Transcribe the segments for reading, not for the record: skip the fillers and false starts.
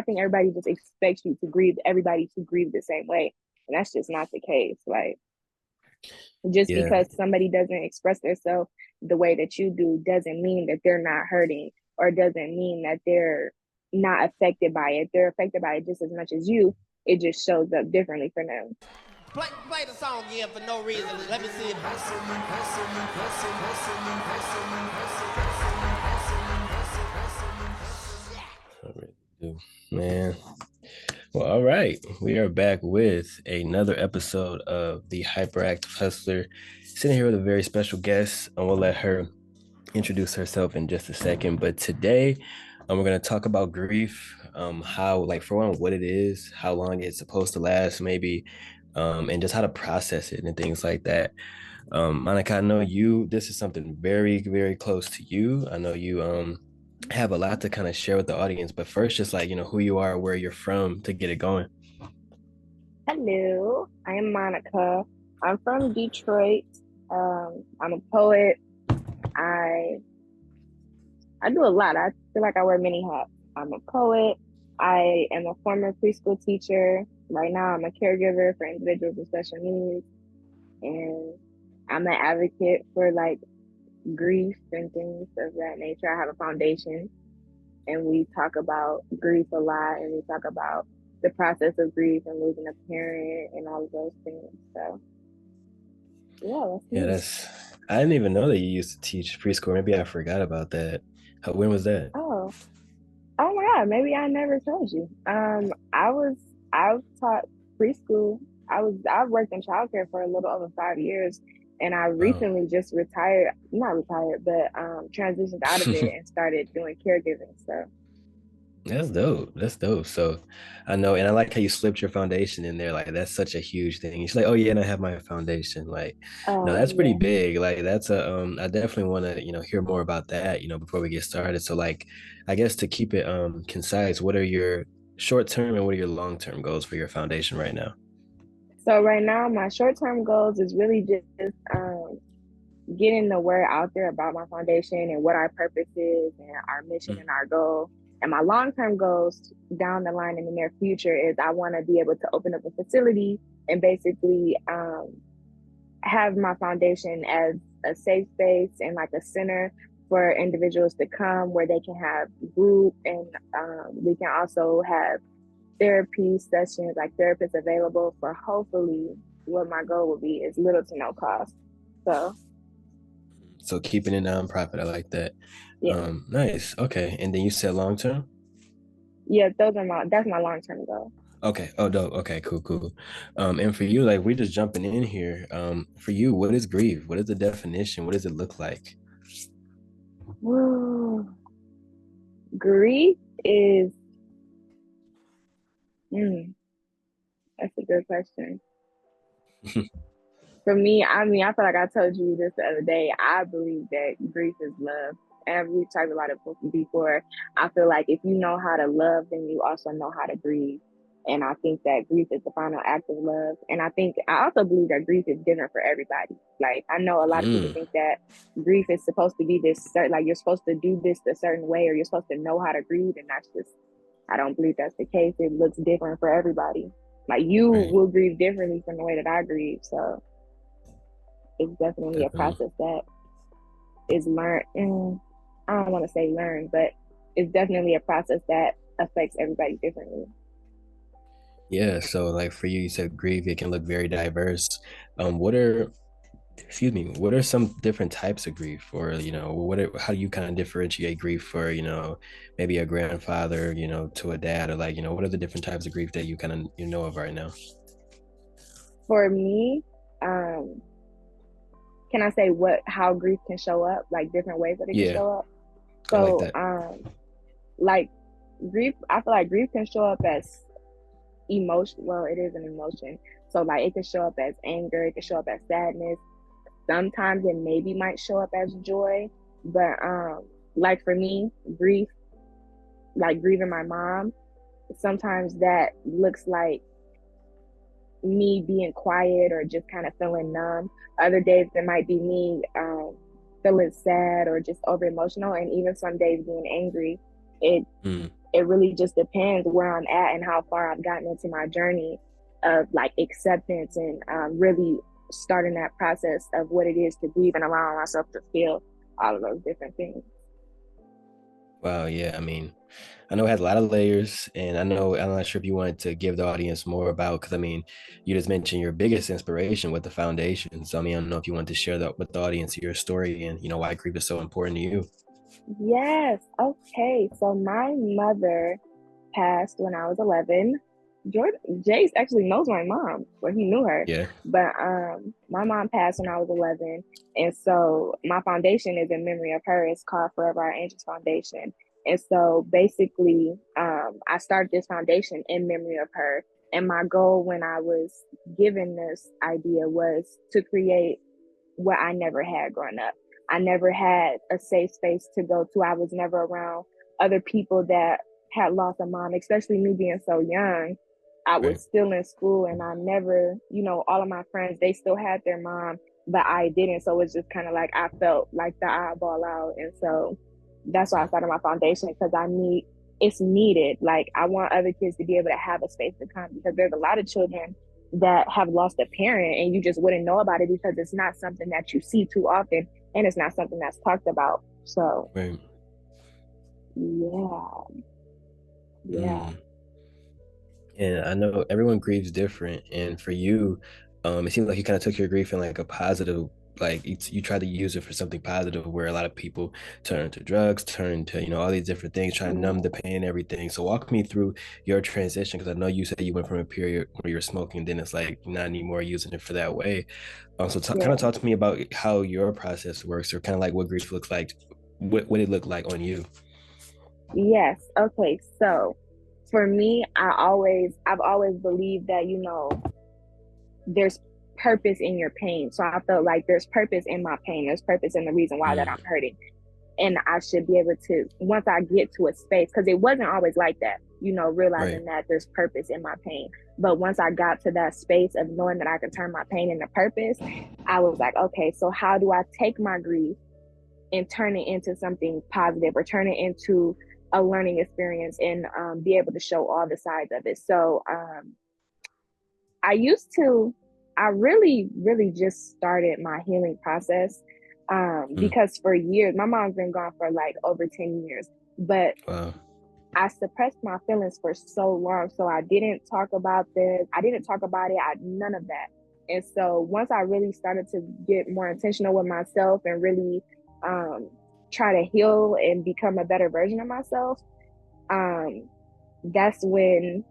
think everybody just expects you to grieve, everybody to grieve the same way. And that's just not the case. Like, just Yeah, because somebody doesn't express themselves the way that you do doesn't mean that they're not hurting, or doesn't mean that they're not affected by it. They're affected by it just as much as you. It just shows up differently for them. Play the song again for no reason. Let me see it. I really do, man. Well, all right. We are back with another episode of the Hyperactive Hustler. Sitting here with a very special guest, and we'll let her introduce herself in just a second. But today, we're going to talk about grief, how, like, for one, what it is, how long it's supposed to last, maybe, and just how to process it and things like that. Monica, I know this is something very, very close to you. I know you have a lot to kind of share with the audience, but first, just like, who you are, where you're from to get it going. Hello, I am Monica. I'm from Detroit. I'm a poet. I I do a lot. I feel like I wear many hats. I'm a poet. I am a former preschool teacher. Right now, I'm a caregiver for individuals with special needs, and I'm an advocate for like grief and things of that nature. I have a foundation, and we talk about grief a lot, and we talk about the process of grief and losing a parent and all of those things. So, yeah, that's Yeah, me. I didn't even know that you used to teach preschool. Maybe I forgot about that. When was that? Oh, oh my God, maybe I never told you. I've taught preschool. I've worked in childcare for a little over 5 years, and I Wow. recently just retired, not retired, but transitioned out of it and started doing caregiving. So, That's dope. That's dope. So I know, and I like how you slipped your foundation in there. Like that's such a huge thing. She's like, oh yeah, and I have my foundation. Like, no, that's pretty yeah. big. Like that's a I definitely want to, hear more about that, before we get started. So like I guess to keep it concise, what are your short term and what are your long term goals for your foundation right now? So right now, my short-term goals is really just getting the word out there about my foundation and what our purpose is and our mission Mm. and our goal. And my long term goals down the line in the near future is I want to be able to open up a facility and basically have my foundation as a safe space and like a center for individuals to come where they can have group, and we can also have therapy sessions, like therapists available for hopefully what my goal would be is little to no cost. So So keeping it nonprofit, I like that. yeah. Nice. Okay. And then you said long term? Yeah, that's my long term goal. Okay. Oh, dope. Okay, cool, cool. And for you, like we're just jumping in here. For you, what is grief? What is the definition? What does it look like? Woo. Grief is mm, that's a good question. For me, I mean, I feel like I told you this the other day. I believe that grief is love. And we've talked about it before. I feel like if you know how to love, then you also know how to grieve. And I think that grief is the final act of love. And I also believe that grief is different for everybody. Like I know a lot of people Mm, think that grief is supposed to be this certain, like you're supposed to do this a certain way, or you're supposed to know how to grieve. And that's just, I don't believe that's the case. It looks different for everybody. Like you right. will grieve differently from the way that I grieve. So it's definitely a Definitely. process that is learned. And I don't want to say learned, but it's definitely a process that affects everybody differently. Yeah. So like for you, you said grief, it can look very diverse. Excuse me, what are some different types of grief? Or, how do you kind of differentiate grief for, maybe a grandfather, to a dad, or like, what are the different types of grief that you kind of you know of right now? For me, um, can I say what how grief can show up, like different ways that it can Yeah, show up? I like So, that. like grief, I feel like grief can show up as emotion. Well, it is an emotion. So, like, it can show up as anger, it can show up as sadness. Sometimes it maybe might show up as joy, but like for me, grief, like grieving my mom, sometimes that looks like me being quiet or just kind of feeling numb. Other days it might be me feeling sad or just over emotional, and even some days being angry. It Mm. it really just depends where I'm at and how far I've gotten into my journey of like acceptance and really starting that process of what it is to grieve and allowing myself to feel all of those different things. Wow, yeah. I mean, I know it has a lot of layers, and I know I'm not sure if you wanted to give the audience more about, because I mean, you just mentioned your biggest inspiration with the foundation. So I mean, I don't know if you want to share that with the audience your story and why grief is so important to you. Yes. Okay. So my mother passed when I was 11. Jace actually knows my mom, well, he knew her, Yeah. but my mom passed when I was 11, and so my foundation is in memory of her. It's called Forever Our Angels Foundation, and so basically, I started this foundation in memory of her. And my goal when I was given this idea was to create what I never had growing up. I never had a safe space to go to. I was never around other people that had lost a mom, especially me being so young. I Right. was still in school and I never, all of my friends, they still had their mom, but I didn't. So it's just kind of like I felt like the eyeball out. And so that's why I started my foundation, because it's needed. Like I want other kids to be able to have a space to come, because there's a lot of children that have lost a parent and you just wouldn't know about it because it's not something that you see too often and it's not something that's talked about. So Right. yeah. Mm. And I know everyone grieves different. And for you, it seems like you kind of took your grief in like a positive, like you tried to use it for something positive, where a lot of people turn to drugs, turn to, all these different things, try to numb the pain and everything. So walk me through your transition, because I know you said you went from a period where you're smoking, then it's like not anymore using it for that way. So kind Yeah. of talk to me about how your process works, or kind of like what grief looks like, what it looked like on you. Yes. Okay. So for me, I've always believed that, there's purpose in your pain. So I felt like there's purpose in my pain. There's purpose in the reason why that Mm. I'm hurting. And I should be able to, once I get to a space, because it wasn't always like that, Right. realizing that there's purpose in my pain. But once I got to that space of knowing that I could turn my pain into purpose, I was like, okay, so how do I take my grief and turn it into something positive, or turn it into a learning experience, and be able to show all the sides of it? So I used to, I really, really just started my healing process Mm. because for years, my mom's been gone for like over 10 years, but Wow. I suppressed my feelings for so long. So I didn't talk about this. I didn't talk about it. None of that. And so once I really started to get more intentional with myself and really try to heal and become a better version of myself, that's when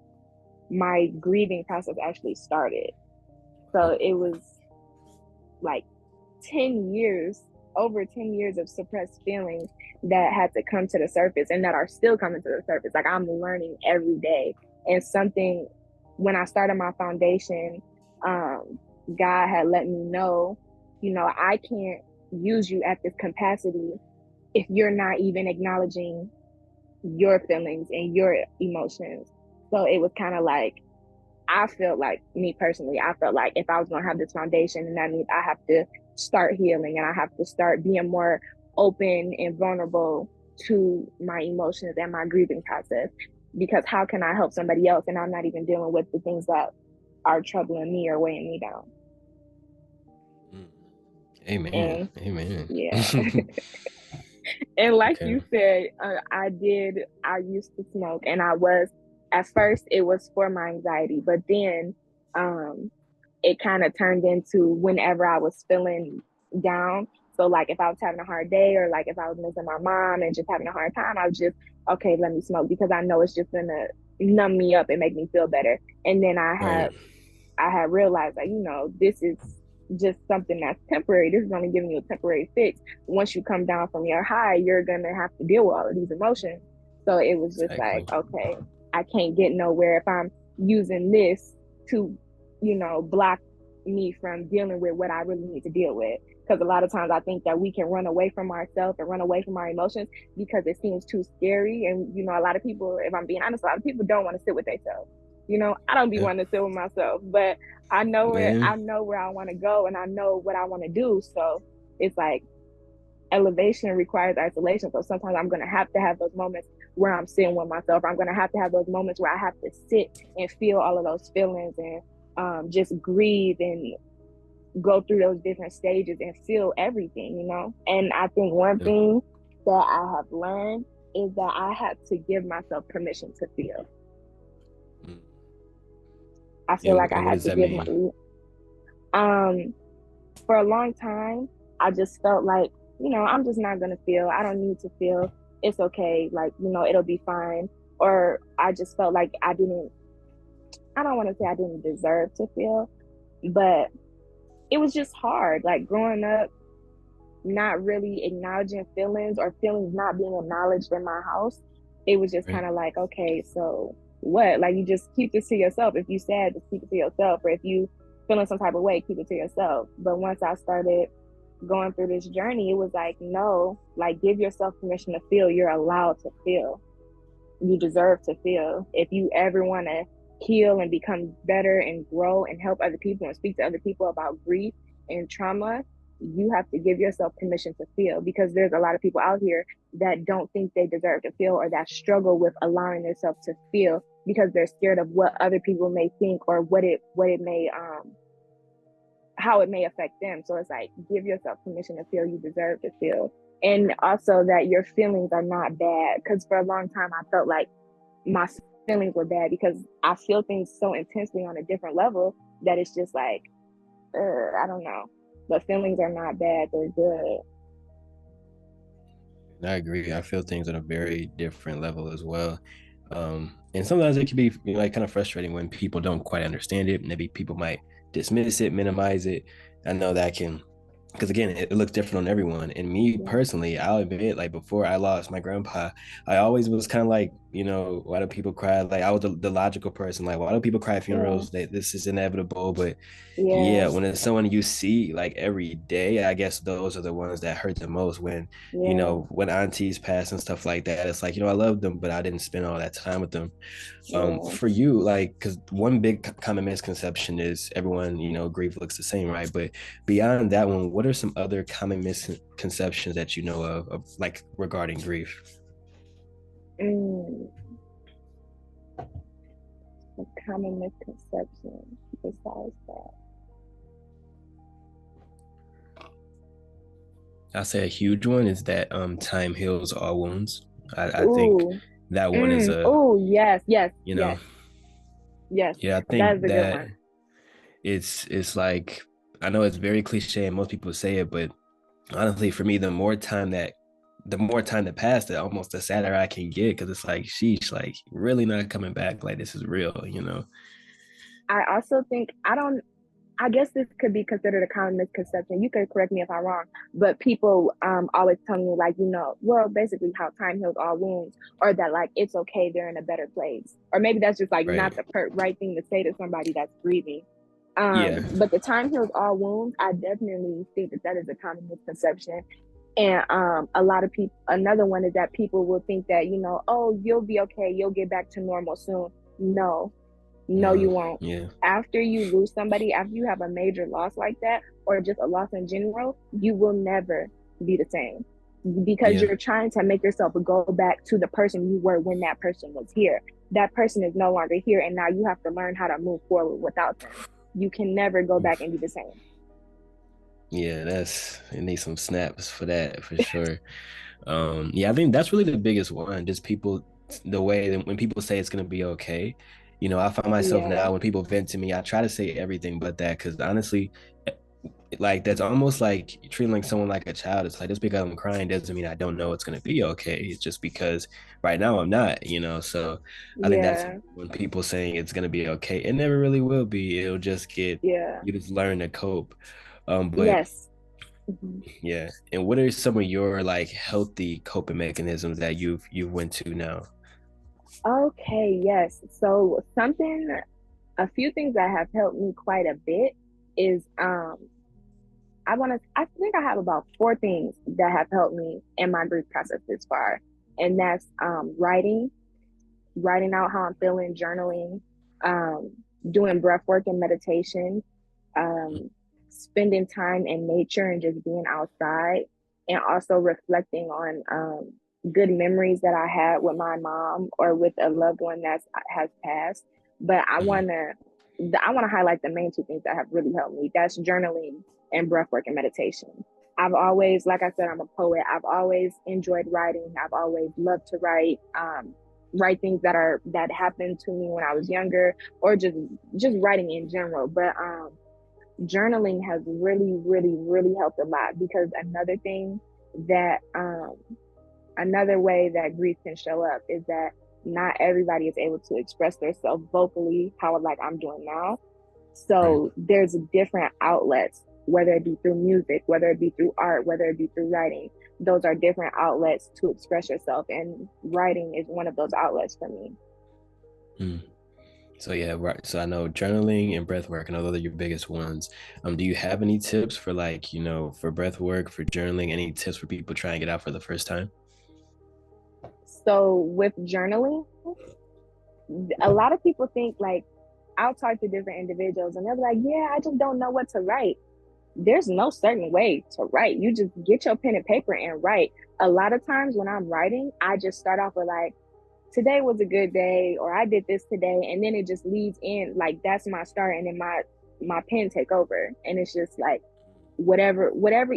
my grieving process actually started. So it was like 10 years, over 10 years of suppressed feelings that had to come to the surface, and that are still coming to the surface. Like I'm learning every day. And something, when I started my foundation, God had let me know, I can't use you at this capacity if you're not even acknowledging your feelings and your emotions. So it was kind of like, I felt like, me personally, I felt like if I was going to have this foundation, and that means I have to start healing and I have to start being more open and vulnerable to my emotions and my grieving process. Because how can I help somebody else and I'm not even dealing with the things that are troubling me or weighing me down? Mm. Amen. And Amen. yeah. And like Okay. you said, I used to smoke, and at first it was for my anxiety, but then um, it kind of turned into whenever I was feeling down. So like if I was having a hard day, or like if I was missing my mom and just having a hard time, I was just, okay, let me smoke, because I know it's just gonna numb me up and make me feel better. And then Right. I had realized that, this is just something that's temporary. This is only giving you a temporary fix. Once you come down from your high, you're going to have to deal with all of these emotions. So it was just like, Exactly. okay, I can't get nowhere if I'm using this to, block me from dealing with what I really need to deal with. Because a lot of times I think that we can run away from ourselves and run away from our emotions because it seems too scary. And, a lot of people, if I'm being honest, a lot of people don't want to sit with themselves. I don't be Yeah. wanting to sit with myself, but I Man. know where I want to go, and I know what I want to do. So it's like elevation requires isolation. So sometimes I'm going to have those moments where I'm sitting with myself. I'm going to have those moments where I have to sit and feel all of those feelings and just grieve and go through those different stages and feel everything, you know? And I think one thing that I have learned is that I have to give myself permission to feel. I feel like I And what had does to that give mean? for a long time, I just felt like, you know, I'm just not gonna feel. I don't need to feel. It's okay. Like, you know, it'll be fine. Or I just felt like I don't want to say I didn't deserve to feel, but it was just hard. Like growing up, not really acknowledging feelings or feelings not being acknowledged in my house. It was just Right. kind of like, okay, so what? Like you just keep this to yourself. If you sad, just keep it to yourself. Or if you feeling some type of way, keep it to yourself. But once I started going through this journey, it was like, no, like give yourself permission to feel. You're allowed to feel. You deserve to feel. If you ever want to heal and become better and grow and help other people and speak to other people about grief and trauma, you have to give yourself permission to feel, because there's a lot of people out here that don't think they deserve to feel, or that struggle with allowing themselves to feel because they're scared of what other people may think, or what it may how it may affect them. So it's like, give yourself permission to feel. You deserve to feel. And also that your feelings are not bad. Because for a long time, I felt like my feelings were bad because I feel things so intensely on a different level that it's just like, I don't know. But feelings are not bad. They're good. I agree. I feel things on a very different level as well. And sometimes it can be, you know, like kind of frustrating when people don't quite understand it. Maybe people might dismiss it, minimize it. I know that can, because again, it looks different on everyone. And me Yeah. personally, I'll admit, like before I lost my grandpa, I always was kind of like, you know, why do people cry? Like I was the logical person. Like, why do people cry at Yeah. funerals? That this is inevitable. But yeah, Yeah. when it's someone you see like every day, I guess those are the ones that hurt the most. When, you Yeah. know, when aunties pass and stuff like that, it's like, you know, I love them, but I didn't spend all that time with them. Yeah. For you, like, because one big common misconception is everyone, you know, grief looks the same, right? But beyond that one, what are some other common misconceptions that you know of like regarding grief? Mm, a common misconception besides that. I'll say a huge one is that time heals all wounds. I think Ooh. that one is a, Oh, yes, yes, you know, yes, yes. yeah, I That is think a good that one. it's like, I know it's very cliche and most people say it, but honestly, for me, the more time that passed, almost the sadder I can get, because it's like, sheesh, like really not coming back. Like this is real, you know? I also think I guess this could be considered a common misconception. You could correct me if I'm wrong, but people always tell me like, you know, well, basically how time heals all wounds, or that like it's okay, they're in a better place, or maybe that's just like not Right. the right thing to say to somebody that's grieving. Yeah. But the time heals all wounds, I definitely think that is a common misconception. And a lot of people, another one is that people will think that, you know, oh, you'll be okay, you'll get back to normal soon. No, no, you No. won't. Yeah. After you lose somebody, after you have a major loss like that, or just a loss in general, you will never be the same, because Yeah. you're trying to make yourself go back to the person you were when that person was here. That person is no longer here, and now you have to learn how to move forward without them. You can never go back and be the same. Yeah, it needs some snaps for that for sure. Yeah, I think that's really the biggest one. Just people, the way that when people say it's gonna be okay, you know, I find myself Yeah, now when people vent to me, I try to say everything but that, because honestly, like that's almost like treating like someone like a child. It's like, just because I'm crying doesn't mean I don't know it's gonna be okay. It's just because right now I'm not, you know. So I think that's yeah, when people saying it's gonna be okay, it never really will be. It'll just get, yeah. you just learn to cope. But Yes. Mhm. yeah. And what are some of your like healthy coping mechanisms that you've went to now? Okay, yes. So a few things that have helped me quite a bit is I think I have about four things that have helped me in my grief process this far. And that's writing out how I'm feeling, journaling, um, doing breath work and meditation, um, spending time in nature and just being outside, and also reflecting on good memories that I had with my mom or with a loved one that has passed. But I want to highlight the main two things that have really helped me. That's journaling and breath work and meditation. I've always, like I said, I'm a poet. I've always enjoyed writing. I've always loved to write, write things that happened to me when I was younger, or just writing in general. But journaling has really, really, really helped a lot, because that another way that grief can show up is that not everybody is able to express themselves vocally how like I'm doing now. Right. So there's different outlets, whether it be through music, whether it be through art, whether it be through writing. Those are different outlets to express yourself, and writing is one of those outlets for me. Mm. So yeah, right. So I know journaling and breath work, I know those are your biggest ones. Do you have any tips for like, for breath work, for journaling, any tips for people trying to get out for the first time? So with journaling, a lot of people think like, I'll talk to different individuals and they're like, yeah, I just don't know what to write. There's no certain way to write. You just get your pen and paper and write. A lot of times when I'm writing, I just start off with like, today was a good day, or I did this today, and then it just leads in like that's my start, and then my pen take over, and it's just like whatever,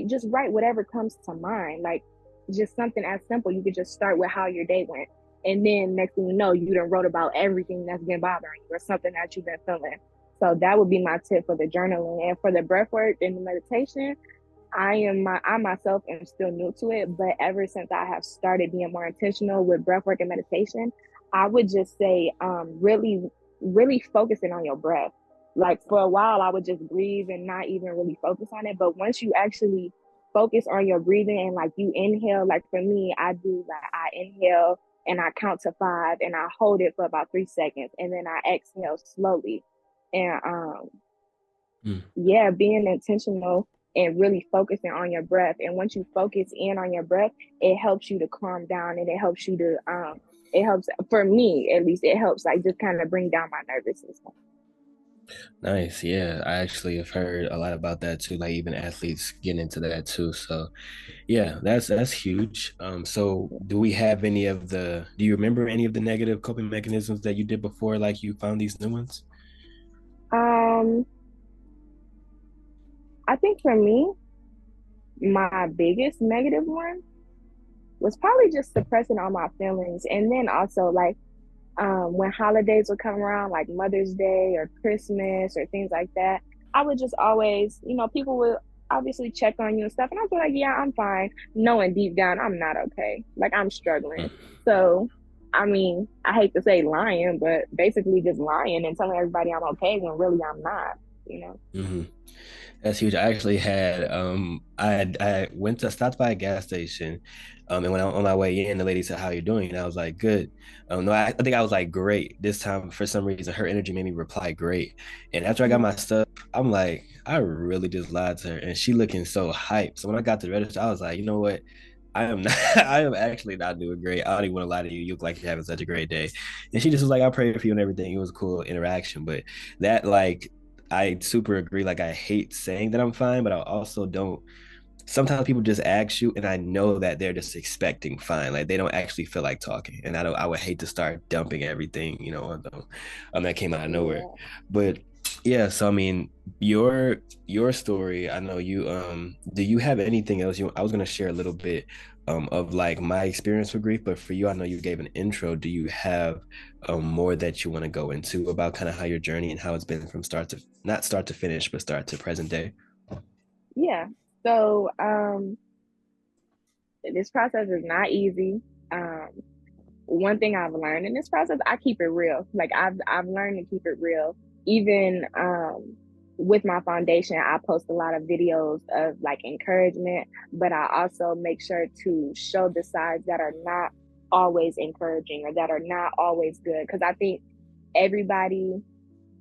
just write whatever comes to mind, like just something as simple. You could just start with how your day went, and then next thing you know, you done wrote about everything that's been bothering you or something that you've been feeling. So that would be my tip for the journaling. And for the breath work and the meditation, I myself am still new to it, but ever since I have started being more intentional with breathwork and meditation, I would just say really, really focusing on your breath. Like for a while, I would just breathe and not even really focus on it. But once you actually focus on your breathing and like you inhale, like for me, I do like I inhale and I count to 5 and I hold it for about 3 seconds and then I exhale slowly. And Mm. yeah, being intentional and really focusing on your breath. And once you focus in on your breath, it helps you to calm down, and it helps you to it helps, for me at least, it helps like just kind of bring down my nervous system. Nice. Yeah, I actually have heard a lot about that too, like even athletes getting into that too. So yeah, that's huge. So do you remember any of the negative coping mechanisms that you did before, like you found these new ones? Um, I think for me, my biggest negative one was probably just suppressing all my feelings. And then also like when holidays would come around, like Mother's Day or Christmas or things like that, I would just always, people would obviously check on you and stuff. And I'd be like, yeah, I'm fine, knowing deep down I'm not okay. Like I'm struggling. So, I mean, I hate to say lying, but basically just lying and telling everybody I'm okay when really I'm not. Mm-hmm. That's huge. I actually had I went to stopped by a gas station, and when I on my way in, the lady said, "How you doing?" And I was like, "Good." No, I think I was like, "Great." This time, for some reason, her energy made me reply, "Great." And after I got my stuff, I'm like, I really just lied to her, and she looking so hyped. So when I got to the register, I was like, you know what? I am not. I am actually not doing great. I don't even want to lie to you. You look like you're having such a great day. And she just was like, I pray for you and everything. It was a cool interaction, but that like I super agree. Like I hate saying that I'm fine, but I also don't. Sometimes people just ask you, and I know that they're just expecting fine. Like they don't actually feel like talking, and I don't. I would hate to start dumping everything, on them, that came out of nowhere. Yeah. But yeah, so I mean, your story. I know you. Do you have anything else? I was gonna share a little bit of like my experience with grief, but for you, I know you gave an intro. Do you have more that you want to go into about kind of how your journey and how it's been from start to not start to finish, but start to present day? Yeah. So this process is not easy. Um, One thing I've learned in this process, I keep it real. Like I've learned to keep it real. Even with my foundation, I post a lot of videos of like encouragement, but I also make sure to show the sides that are not always encouraging or that are not always good. Because I think everybody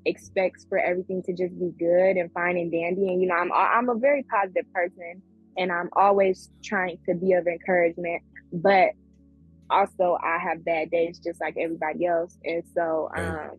expects for everything to just be good and fine and dandy. And I'm a very positive person, and I'm always trying to be of encouragement, but also I have bad days just like everybody else. And so Right.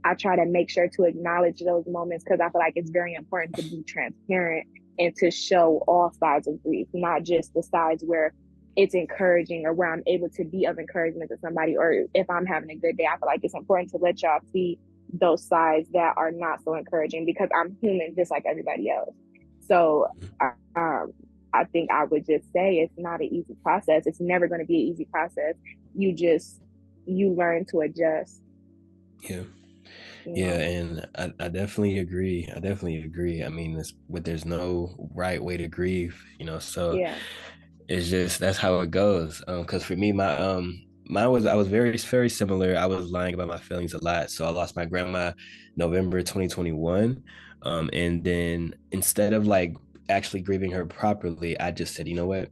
I try to make sure to acknowledge those moments, because I feel like it's very important to be transparent and to show all sides of grief, not just the sides where it's encouraging, or where I'm able to be of encouragement to somebody, or if I'm having a good day, I feel like it's important to let y'all see those sides that are not so encouraging, because I'm human just like everybody else. So I think I would just say it's not an easy process. It's never going to be an easy process. You learn to adjust. Yeah. You Yeah, know? and I definitely agree. I definitely agree. I mean, there's no right way to grieve, so Yeah. it's just that's how it goes. Because for me, mine was I was very very similar. I was lying about my feelings a lot. So I lost my grandma November 2021. And then instead of like actually grieving her properly, I just said, you know what?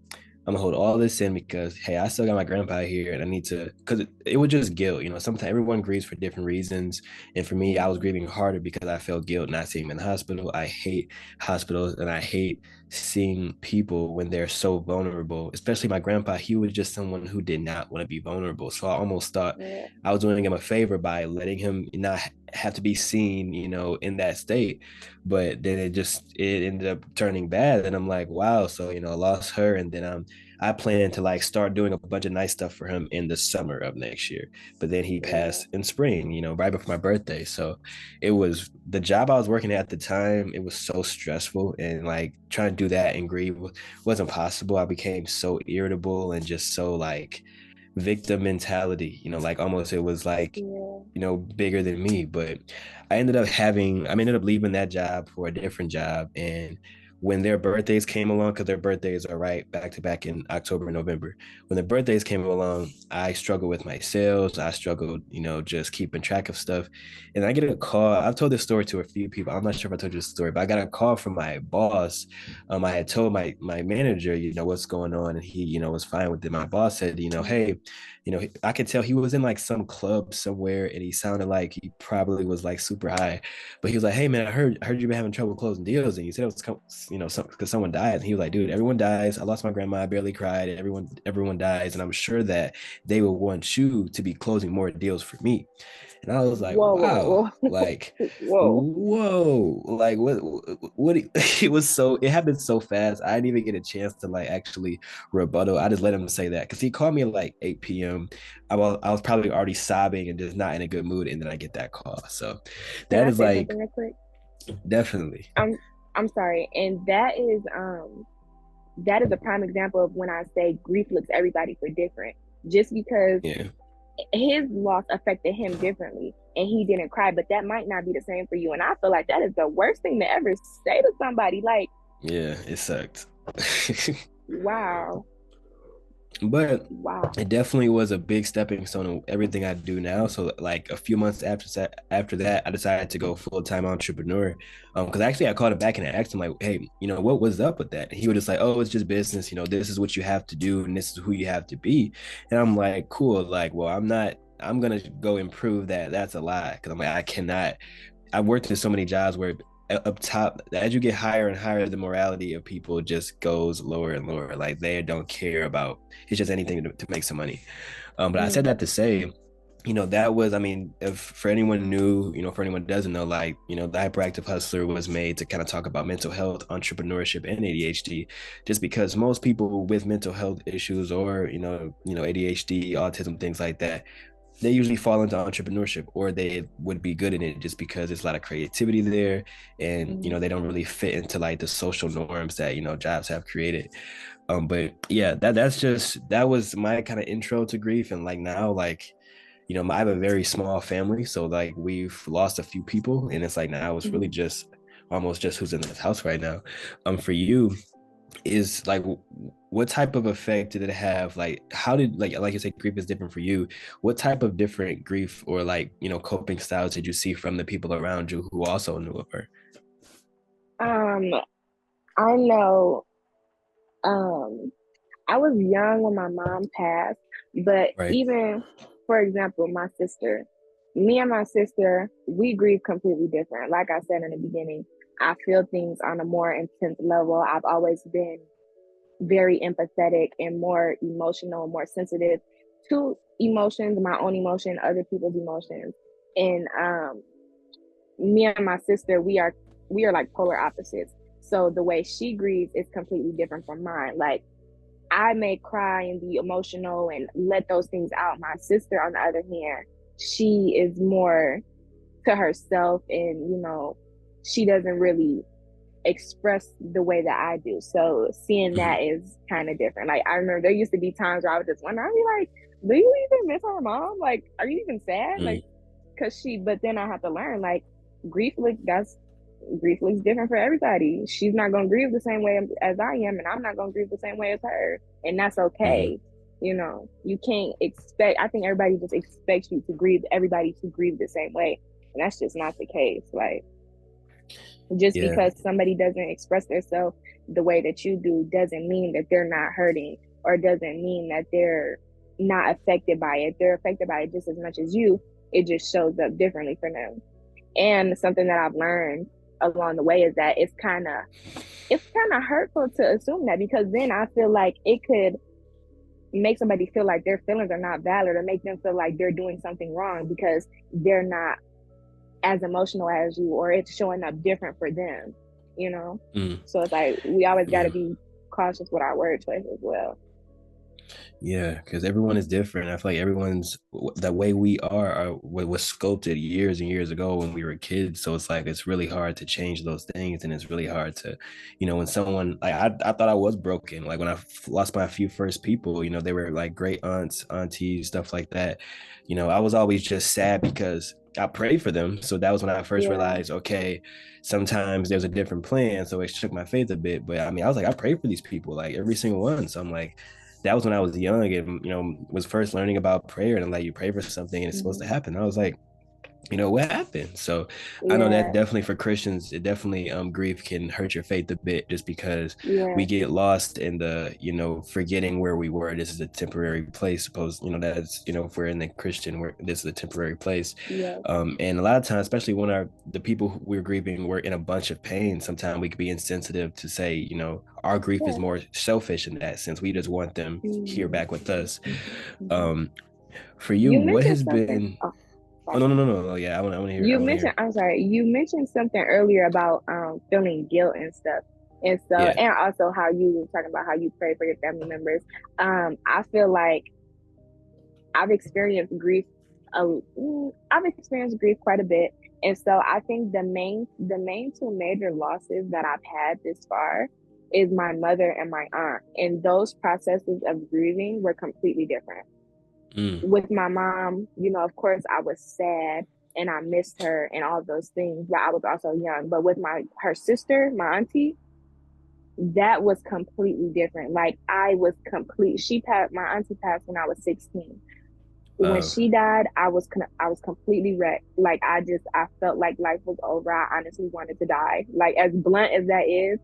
I'm gonna hold all this in because hey, I still got my grandpa here, and I need to, because it was just guilt. Sometimes everyone grieves for different reasons, and for me, I was grieving harder because I felt guilt not seeing him in the hospital. I hate hospitals, and I hate seeing people when they're so vulnerable. Especially my grandpa, he was just someone who did not want to be vulnerable. So I almost thought Yeah. I was doing him a favor by letting him not have to be seen, in that state. But then it ended up turning bad, and I'm like, wow. So I lost her, and then I plan to like start doing a bunch of nice stuff for him in the summer of next year. But then he Yeah. passed in spring, right before my birthday. So it was the job I was working at the time. It was so stressful, and like trying to do that and grieve wasn't possible. I became so irritable and just so like victim mentality, like almost it was like, Yeah. bigger than me. But I ended up leaving that job for a different job. And when their birthdays came along, because their birthdays are right back to back in October and November, when the birthdays came along, I struggled with my sales. I struggled, just keeping track of stuff. And I get a call. I've told this story to a few people. I'm not sure if I told you the story, but I got a call from my boss. I had told my manager, what's going on, and he, was fine with it. My boss said, hey, I could tell he was in like some club somewhere, and he sounded like he probably was like super high. But he was like, "Hey man, I heard you've been having trouble closing deals, and you said it was because someone died." And he was like, "Dude, everyone dies. I lost my grandma. I barely cried. Everyone dies, and I'm sure that they will want you to be closing more deals for me." And I was like, Whoa, wow, whoa, like, whoa. Whoa. whoa, like what it happened so fast. I didn't even get a chance to like actually rebuttal. I just let him say that because he called me at like 8 p.m. I was probably already sobbing and just not in a good mood. And then I get that call. So Can that I is say like, something real quick? definitely. I'm sorry. And that is a prime example of when I say grief looks everybody for different. Just because Yeah. his loss affected him differently and he didn't cry, but that might not be the same for you. And I feel like that is the worst thing to ever say to somebody. Like, Yeah, it sucked. wow. But Wow. it definitely was a big stepping stone in everything I do now. So like a few months after that, I decided to go full-time entrepreneur. Because actually I called him back and I asked him like, hey, what was up with that? And he was just like, oh, it's just business. This is what you have to do and this is who you have to be. And I'm like, cool. Like, well, I'm gonna go improve that. That's a lie. Because I'm like, I cannot. I worked in so many jobs where up top, as you get higher and higher, the morality of people just goes lower and lower. Like they don't care about, it's just anything to make some money. But I said Mm. that to say, that was, I mean, if for anyone new, for anyone who doesn't know, like, the Hyperactive Hustler was made to kind of talk about mental health, entrepreneurship, and ADHD, just because most people with mental health issues or, ADHD, autism, things like that, they usually fall into entrepreneurship or they would be good in it just because there's a lot of creativity there, and Mm. they don't really fit into like the social norms that jobs have created. But yeah, that was my kind of intro to grief. And like now, like, I have a very small family, so like we've lost a few people, and it's like now it's really Mm. just almost just who's in this house right now. For you, is like, what type of effect did it have? Like how did, like you said, grief is different for you. What type of different grief or like coping styles did you see from the people around you who also knew of her? Um, I know, um, I was young when my mom passed, but Right. even, for example, my sister, me and my sister, we grieve completely different. Like I said in the beginning, I feel things on a more intense level. I've always been very empathetic and more emotional, more sensitive to emotions, my own emotion, other people's emotions. And me and my sister, we are like polar opposites. So the way she grieves is completely different from mine. Like I may cry and be emotional and let those things out. My sister, on the other hand, she is more to herself, and she doesn't really express the way that I do. So seeing that is kind of different. Like, I remember there used to be times where I would just wonder, I'd be like, do you even miss our mom? Like, are you even sad? Like, but then I have to learn, like, grief looks different for everybody. She's not going to grieve the same way as I am, and I'm not going to grieve the same way as her. And that's okay. You can't expect, I think everybody just expects everybody to grieve the same way. And that's just not the case. Like, just because somebody doesn't express themselves the way that you do doesn't mean that they're not hurting, or doesn't mean that they're not affected by it. They're affected by it just as much as you. It just shows up differently for them. And something that I've learned along the way is that it's kind of hurtful to assume that, because then I feel like it could make somebody feel like their feelings are not valid, or make them feel like they're doing something wrong because they're not as emotional as you, or it's showing up different for them, So it's like, we always got to be cautious with our word choice as well. Yeah, because everyone is different. I feel like everyone's, the way we are was sculpted years and years ago when we were kids. So it's like, it's really hard to change those things. And it's really hard to, when someone, like, I thought I was broken. Like, when I lost my few first people, they were like great aunts, aunties, stuff like that. I was always just sad because I prayed for them. So that was when I first realized, okay, sometimes there's a different plan. So it shook my faith a bit. But I mean, I was like, I prayed for these people, like every single one. So I'm like, that was when I was young and, was first learning about prayer, and like, you pray for something and it's supposed to happen. I was like, what happened? So I know that definitely for Christians, it definitely, grief can hurt your faith a bit, just because we get lost in the, forgetting where we were. This is a temporary place. Suppose, that's, if we're in the Christian, this is a temporary place. And a lot of times, especially when the people who we're grieving, we're in a bunch of pain, sometimes we could be insensitive to say, our grief is more selfish in that sense. We just want them here back with us. For you what has been... Oh, no. Yeah, I want to hear. I'm sorry. You mentioned something earlier about feeling guilt and stuff. And so, and also how you were talking about how you pray for your family members. I feel like I've experienced grief. I've experienced grief quite a bit. And so I think the main two major losses that I've had this far is my mother and my aunt. And those processes of grieving were completely different. With my mom, of course, I was sad and I missed her and all those things, but I was also young. But with her sister, my auntie, that was completely different. Like, my auntie passed when I was 16. When she died, I was completely wrecked. Like, I felt like life was over. I honestly wanted to die. Like, as blunt as that is,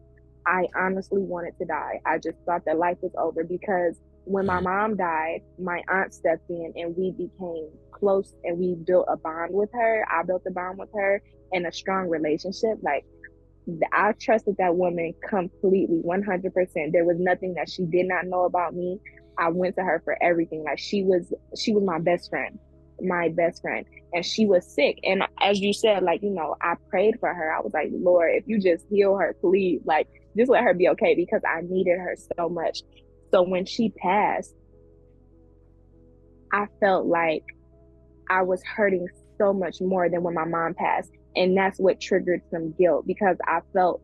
I honestly wanted to die. I just thought that life was over, because when my mom died, my aunt stepped in and we became close, and we built a bond with her. I built a bond with her and a strong relationship. Like, I trusted that woman completely, 100%. There was nothing that she did not know about me. I went to her for everything. Like, she was my best friend, and she was sick. And as you said, like, I prayed for her. I was like, Lord, if you just heal her, please, like, just let her be okay, because I needed her so much. So when she passed, I felt like I was hurting so much more than when my mom passed. And that's what triggered some guilt, because I felt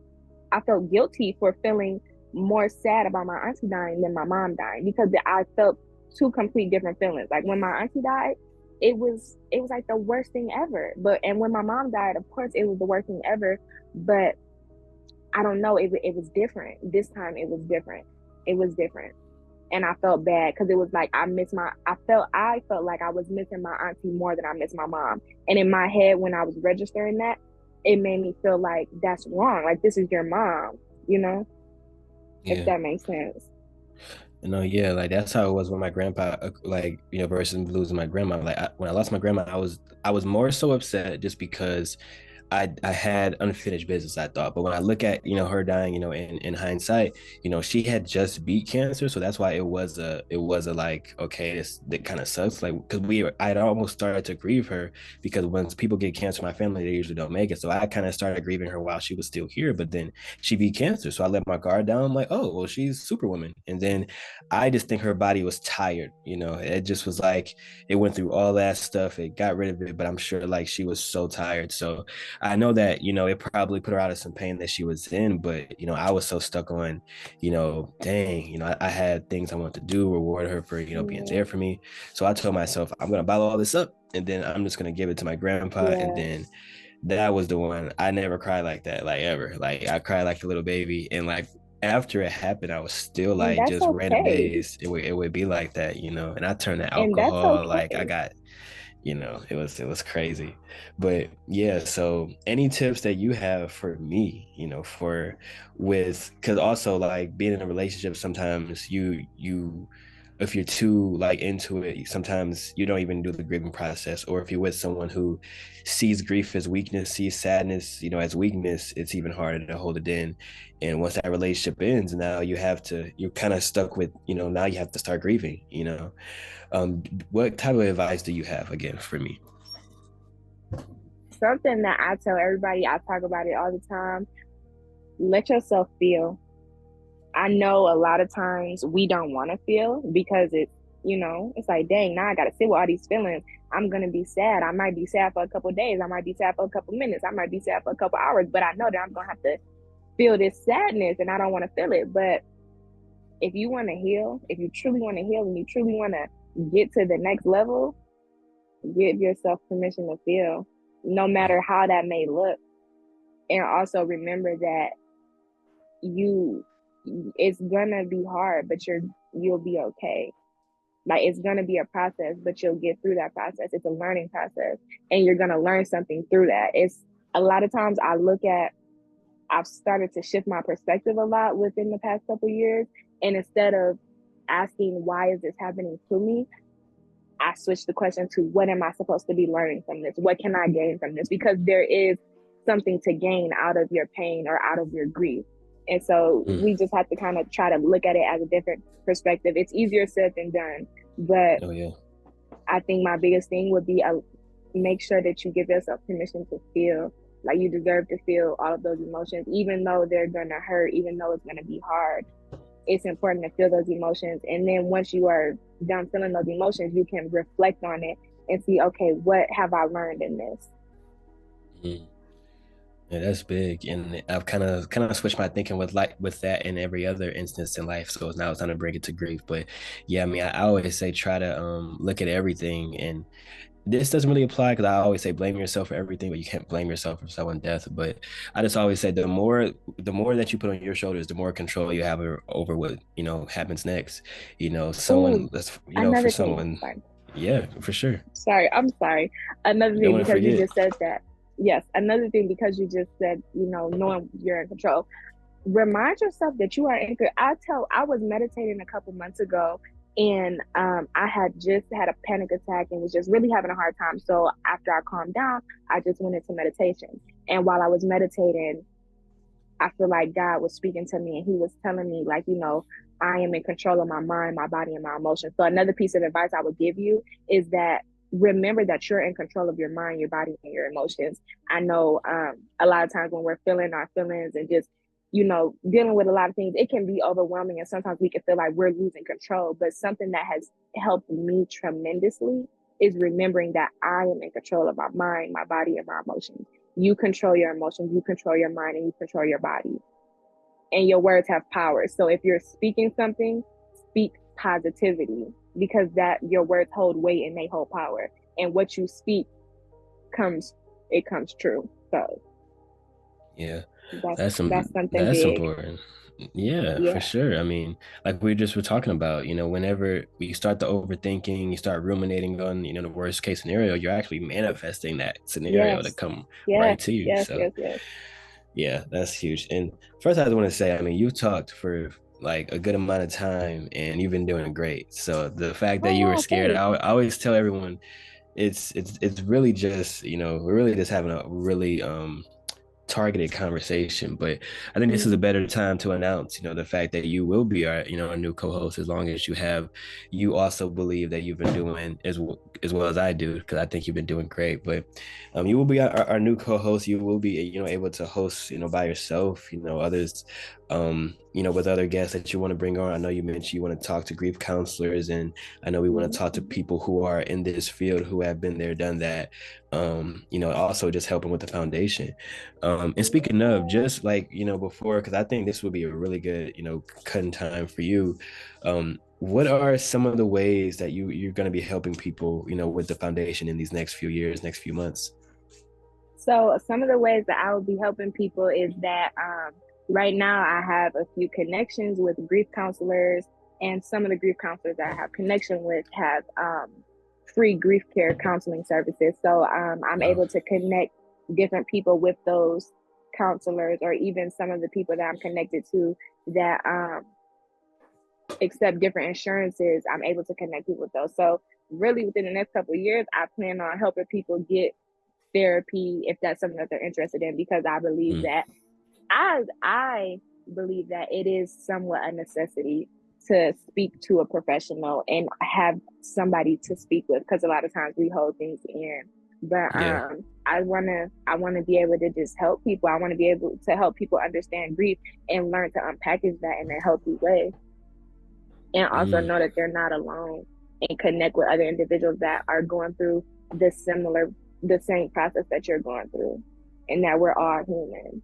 guilty for feeling more sad about my auntie dying than my mom dying, because I felt two complete different feelings. Like, when my auntie died, it was like the worst thing ever. And when my mom died, of course, it was the worst thing ever. But I don't know, it was different. This time it was different. It was different. And I felt bad, because it was like I felt like I was missing my auntie more than I missed my mom. And in my head, when I was registering that, it made me feel like that's wrong. Like, this is your mom, if that makes sense. Yeah, like, that's how it was when my grandpa, like, versus losing my grandma. Like, when I lost my grandma, I was more so upset, just because I had unfinished business, I thought. But when I look at, her dying, in hindsight, she had just beat cancer. So that's why it was a like, okay, that kind of sucks. Like, because I'd almost started to grieve her, because when people get cancer in my family, they usually don't make it. So I kind of started grieving her while she was still here, but then she beat cancer. So I let my guard down. I'm like, oh, well, she's Superwoman. And then I just think her body was tired. It just was like, it went through all that stuff. It got rid of it, but I'm sure like she was so tired. So I know that, it probably put her out of some pain that she was in, but, I was so stuck on, dang, I had things I wanted to do, reward her for, being there for me. So I told myself, I'm going to bottle all this up, and then I'm just going to give it to my grandpa. Yeah. And then that was the one. I never cried like that, like ever. Like, I cried like a little baby. And like, after it happened, I was still like, And that's just random okay. days, it would be like that, and I turned to And that's alcohol. Like, I okay. got, it was crazy. But yeah, so any tips that you have for me, for with, because also like being in a relationship, sometimes you if you're too like into it, sometimes you don't even do the grieving process. Or if you're with someone who sees grief as weakness, sees sadness, as weakness, it's even harder to hold it in. And once that relationship ends, now you're kind of stuck with, now you have to start grieving. What type of advice do you have again for me? Something that I tell everybody, I talk about it all the time. Let yourself feel. I know a lot of times we don't want to feel because it's like, dang, now I got to sit with all these feelings. I'm going to be sad. I might be sad for a couple of days. I might be sad for a couple of minutes. I might be sad for a couple of hours, but I know that I'm going to have to feel this sadness and I don't want to feel it. But if you want to heal, if you truly want to heal and you truly want to get to the next level, give yourself permission to feel, no matter how that may look. And also remember that it's gonna be hard, but you'll be okay. Like, it's gonna be a process, but you'll get through that process. It's a learning process, and you're gonna learn something through that. It's a lot of times I've started to shift my perspective a lot within the past couple of years, and instead of asking why is this happening to me, I switched the question to what am I supposed to be learning from this? What can I gain from this? Because there is something to gain out of your pain or out of your grief. And so we just have to kind of try to look at it as a different perspective. It's easier said than done. But Oh yeah. I think my biggest thing would be make sure that you give yourself permission to feel. Like, you deserve to feel all of those emotions, even though they're going to hurt, even though it's going to be hard. It's important to feel those emotions. And then once you are done feeling those emotions, you can reflect on it and see, okay, what have I learned in this? Mm. Yeah, that's big. And I've kind of switched my thinking with that in every other instance in life. So now it's time to bring it to grief. But yeah, I mean, I always say try to look at everything. And this doesn't really apply because I always say blame yourself for everything, but you can't blame yourself for someone's death. But I just always say the more that you put on your shoulders, the more control you have over what happens next. Oh, Someone that's for another thing. someone, Sorry. yeah, for sure. Sorry. I'm sorry. Another You don't thing, want to because you forget. just said that. Yes. Another thing, because you just said, knowing you're in control. Remind yourself that you are anchored. I was meditating a couple months ago, and I had just had a panic attack and was just really having a hard time. So after I calmed down, I just went into meditation. And while I was meditating, I feel like God was speaking to me, and he was telling me, like, I am in control of my mind, my body, and my emotions. So another piece of advice I would give you is that remember that you're in control of your mind, your body, and your emotions. I know a lot of times when we're feeling our feelings and just, dealing with a lot of things, it can be overwhelming. And sometimes we can feel like we're losing control. But something that has helped me tremendously is remembering that I am in control of my mind, my body, and my emotions. You control your emotions, you control your mind, and you control your body. And your words have power. So if you're speaking something, speak positivity, because that your words hold weight and they hold power. And what you speak comes true. So Yeah, that's something that's big. important. Yeah, for Yeah. sure. I mean, like we just were talking about, whenever you start the overthinking, you start ruminating on, the worst case scenario, you're actually manifesting that scenario to Yes. come Yes. right to you. Yes. So Yes. Yes. yeah, that's huge. And first, I just want to say, I mean, you talked for like a good amount of time and you've been doing great. So the fact that Oh you were wow, scared, thanks. I always tell everyone, it's really just, we're really just having a really targeted conversation. But I think this is a better time to announce, the fact that you will be our, our new co-host, as long as you also believe that you've been doing as well as I do, because I think you've been doing great. But you will be our new co-host. You will be, able to host, by yourself, others, with other guests that you want to bring on. I know you mentioned you want to talk to grief counselors, and I know we want to talk to people who are in this field, who have been there, done that. Also just helping with the foundation. And speaking of, just like, before, because I think this would be a really good, cutting time for you. What are some of the ways that you're going to be helping people, with the foundation in these next few years, next few months? So some of the ways that I will be helping people is that right now I have a few connections with grief counselors, and some of the grief counselors that I have connection with have free grief care counseling services. So I'm able to connect different people with those counselors, or even some of the people that I'm connected to that accept different insurances. I'm able to connect people with those. So really within the next couple of years, I plan on helping people get therapy if that's something that they're interested in, because I believe that I believe that it is somewhat a necessity to speak to a professional and have somebody to speak with, because a lot of times we hold things in. But I wanna be able to just help people. I want to be able to help people understand grief and learn to unpackage that in a healthy way, and also know that they're not alone, and connect with other individuals that are going through the same process that you're going through, and that we're all human,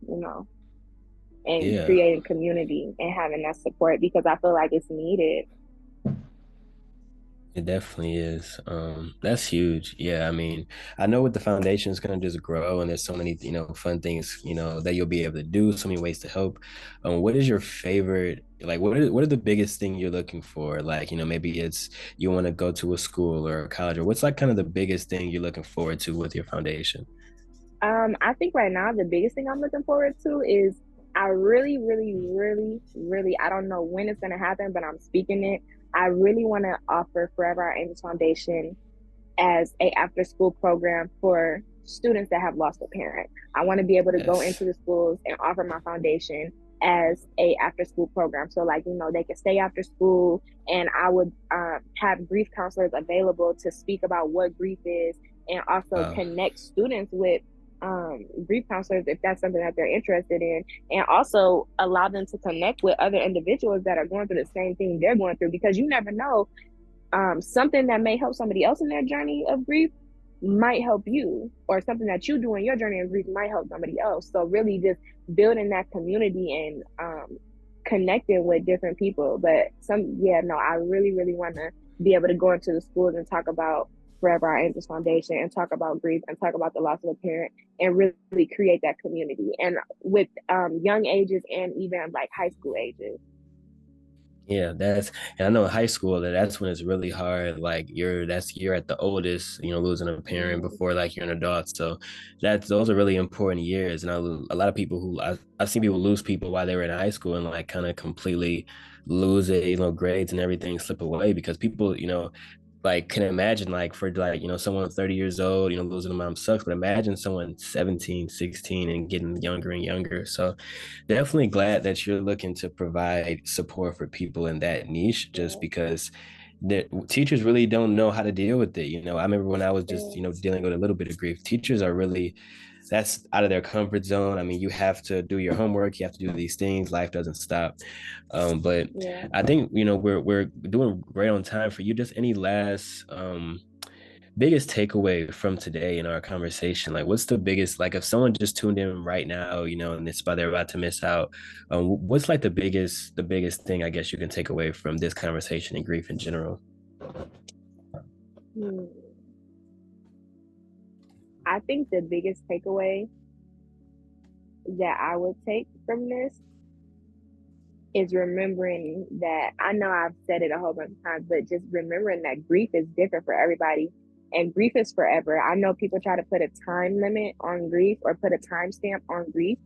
and creating community and having that support, because I feel like it's needed. It definitely is. That's huge. Yeah, I mean, I know with the foundation, it's gonna just grow, and there's so many, fun things, that you'll be able to do, so many ways to help. What is your favorite, like, what are the biggest thing you're looking for? Like, maybe it's you want to go to a school or a college, or what's like kind of the biggest thing you're looking forward to with your foundation? I think right now the biggest thing I'm looking forward to is, I really, really, really, really, I don't know when it's gonna happen, but I'm speaking it. I really want to offer Forever Our Angels Foundation as a after school program for students that have lost a parent. I want to be able to go into the schools and offer my foundation as a after school program. So like, they can stay after school, and I would have grief counselors available to speak about what grief is, and also connect students with grief counselors if that's something that they're interested in, and also allow them to connect with other individuals that are going through the same thing they're going through, because you never know, something that may help somebody else in their journey of grief might help you, or something that you do in your journey of grief might help somebody else. So really just building that community and connecting with different people. But I really, really want to be able to go into the schools and talk about Forever Our Angels Foundation, and talk about grief, and talk about the loss of a parent, and really create that community, and with young ages, and even like high school ages. Yeah, and I know in high school that's when it's really hard. Like you're at the oldest, losing a parent before like you're an adult. So those are really important years. And a lot of people I've seen people lose people while they were in high school, and like kind of completely lose it, grades and everything slip away, because people, like can imagine, like for like, someone 30 years old, losing a mom sucks, but imagine someone 17, 16 and getting younger and younger. So definitely glad that you're looking to provide support for people in that niche, just because the teachers really don't know how to deal with it. I remember when I was just, dealing with a little bit of grief, teachers are really, that's out of their comfort zone. I mean, you have to do your homework, you have to do these things, life doesn't stop. But I think, we're doing great on time for you. Just any last biggest takeaway from today in our conversation? Like, what's the biggest, like if someone just tuned in right now, and they're about to miss out, what's like the biggest thing I guess you can take away from this conversation and grief in general? I think the biggest takeaway that I would take from this is remembering that, I know I've said it a whole bunch of times, but just remembering that grief is different for everybody, and grief is forever. I know people try to put a time limit on grief, or put a timestamp on grief.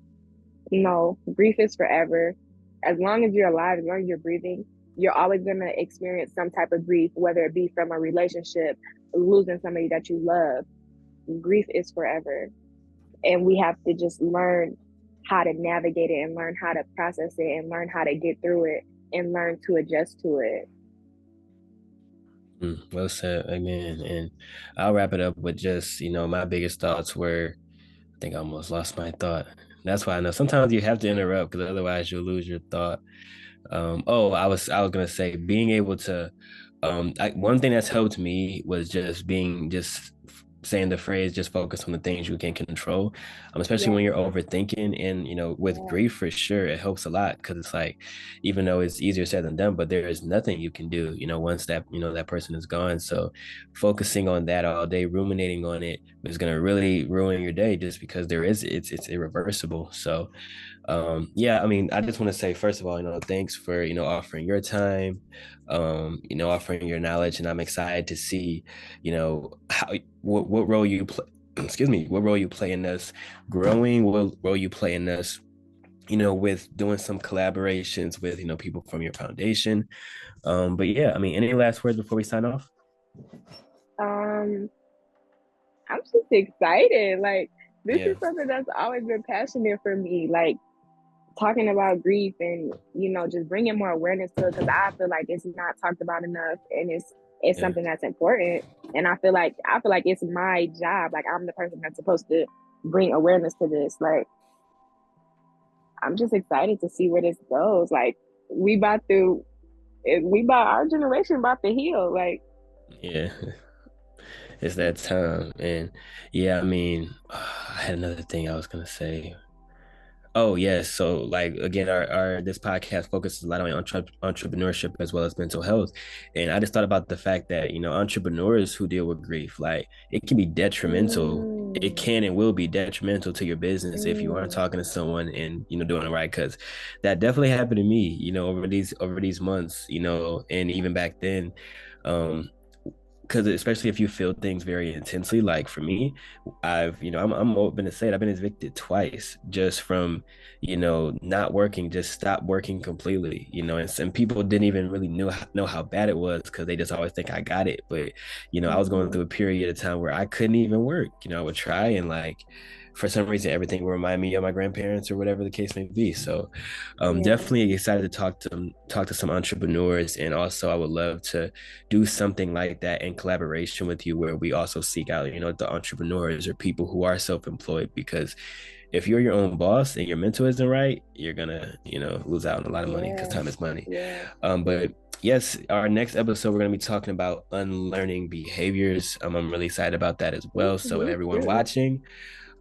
Grief is forever. As long as you're alive, as long as you're breathing, you're always going to experience some type of grief, whether it be from a relationship, losing somebody that you love. Grief is forever. And we have to just learn how to navigate it and learn how to process it and learn how to get through it and learn to adjust to it. Well said, amen. And I'll wrap it up with just, my biggest thoughts were, I think I almost lost my thought. That's why I know sometimes you have to interrupt because otherwise you'll lose your thought. I was gonna say being able to, one thing that's helped me was just saying the phrase, just focus on the things you can control, especially when you're overthinking. And with grief, for sure it helps a lot, because it's like, even though it's easier said than done, but there is nothing you can do once that person is gone. So focusing on that all day, ruminating on it, is going to really ruin your day, just because it's irreversible. So I just want to say, first of all, thanks for offering your time, offering your knowledge. And I'm excited to see how what role you play excuse me, what role you play in us growing, what role you play in us with doing some collaborations with people from your foundation. But yeah, I mean, any last words before we sign off? I'm just excited. Like, this is something that's always been passionate for me. Like, talking about grief and just bringing more awareness to it, because I feel like it's not talked about enough, and it's something that's important. And I feel like it's my job. Like, I'm the person that's supposed to bring awareness to this. Like, I'm just excited to see where this goes. Like, our generation about to heal. Like, yeah. It's that time. And yeah, I mean, I had another thing I was gonna say. Oh yes, so like, again, our this podcast focuses a lot on entrepreneurship as well as mental health, and I just thought about the fact that entrepreneurs who deal with grief, like, it can be detrimental. It can and will be detrimental to your business if you aren't talking to someone and doing it right. Because that definitely happened to me, over these months, and even back then. Because especially if you feel things very intensely, like for me, I'm open to say it, I've been evicted twice just from not working, just stopped working completely, and some people didn't even really know how bad it was, because they just always think I got it. But I was going through a period of time where I couldn't even work. I would try, and like, for some reason everything would remind me of my grandparents or whatever the case may be. So definitely excited to talk to some entrepreneurs. And also I would love to do something like that in collaboration with you, where we also seek out the entrepreneurs or people who are self-employed, because if you're your own boss and your mental isn't right, you're gonna lose out on a lot of money, because time is money. But yes, our next episode, we're going to be talking about unlearning behaviors. I'm really excited about that as well. So everyone watching,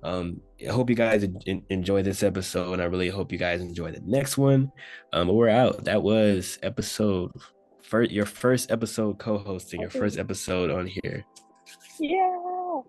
I hope you guys enjoy this episode, and I really hope you guys enjoy the next one. But we're out. That was your first episode co-hosting, your first episode on here. Yeah.